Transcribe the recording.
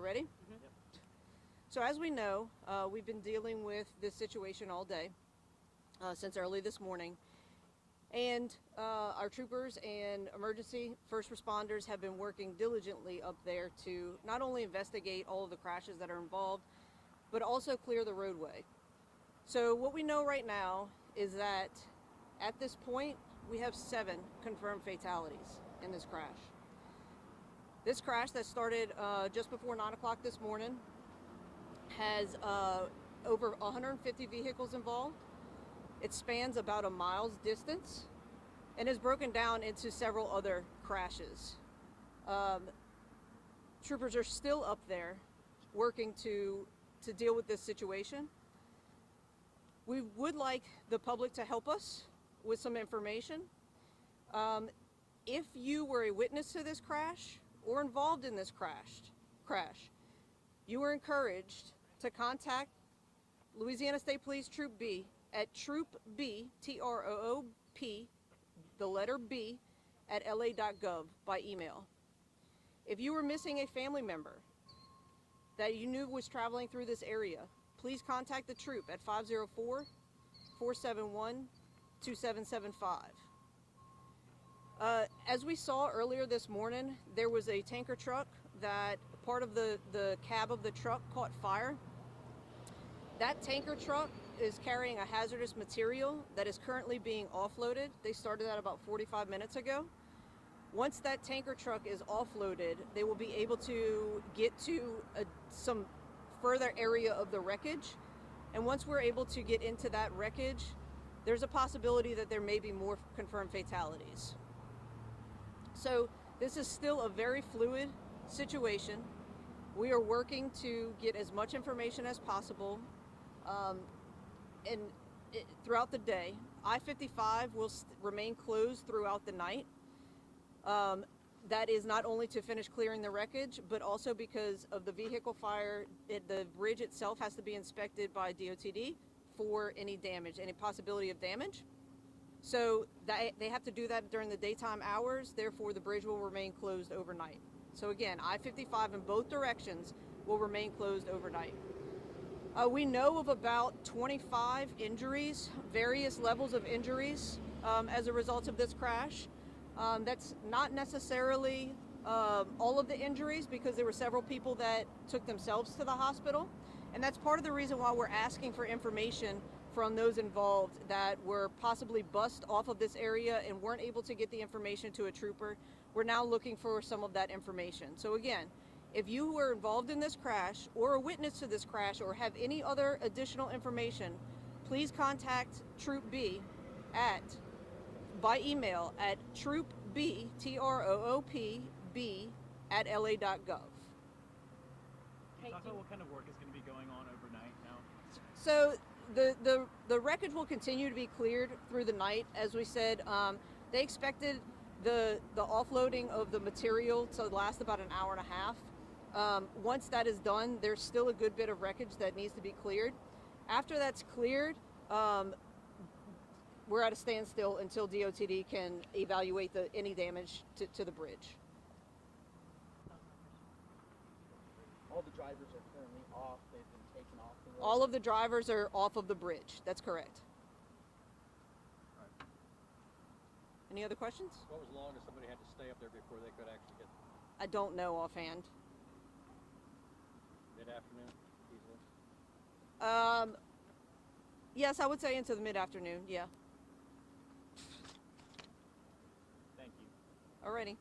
ready? Mm-hmm. Yep. So as we know, we've been dealing with this situation all day, since early this morning. And our troopers and emergency first responders have been working diligently up there to not only investigate all of the crashes that are involved, but also clear the roadway. So what we know right now is that at this point, we have 7 confirmed fatalities in this crash. This crash that started just before 9 o'clock this morning has over 150 vehicles involved. It spans about a mile's distance and is broken down into several other crashes. Troopers are still up there working to deal with this situation. We would like the public to help us with some information. If you were a witness to this crash or involved in this crash, you are encouraged to contact Louisiana State Police Troop B at Troop B, T-R-O-O-P, the letter B, at la.gov by email. If you were missing a family member that you knew was traveling through this area, please contact the troop at 504-471-2775. As we saw earlier this morning, there was a tanker truck that part of the cab of the truck caught fire. That tanker truck is carrying a hazardous material that is currently being offloaded. They started that about 45 minutes ago. Once that tanker truck is offloaded, they will be able to get to some further area of the wreckage. And once we're able to get into that wreckage, there's a possibility that there may be more confirmed fatalities. So this is still a very fluid situation. We are working to get as much information as possible throughout the day. I-55 will remain closed throughout the night. That is not only to finish clearing the wreckage, but also because of the vehicle fire, the bridge itself has to be inspected by DOTD for any damage, any possibility of damage. So they have to do that during the daytime hours, therefore the bridge will remain closed overnight. So again, I-55 in both directions will remain closed overnight. We know of about 25 injuries, various levels of injuries as a result of this crash. That's not necessarily all of the injuries, because there were several people that took themselves to the hospital. And that's part of the reason why we're asking for information from those involved that were possibly bussed off of this area and weren't able to get the information to a trooper. We're now looking for some of that information. So again, if you were involved in this crash or a witness to this crash or have any other additional information, please contact Troop B by email at troopb, T-R-O-O-P-B, at la.gov. Talk about what kind of work is going to be going on overnight now? So the wreckage will continue to be cleared through the night. As we said, they expected the offloading of the material to last about an hour and a half. Once that is done, there's still a good bit of wreckage that needs to be cleared. After that's cleared, we're at a standstill until DOTD can evaluate any damage to the bridge. All the drivers are currently off. They've been taken off the road. All of the drivers are off of the bridge. That's correct. Right. Any other questions? What was the longest somebody had to stay up there before they could actually get? I don't know offhand. Mid-afternoon, easily? Yes, I would say into the mid-afternoon, yeah. Thank you. Alrighty.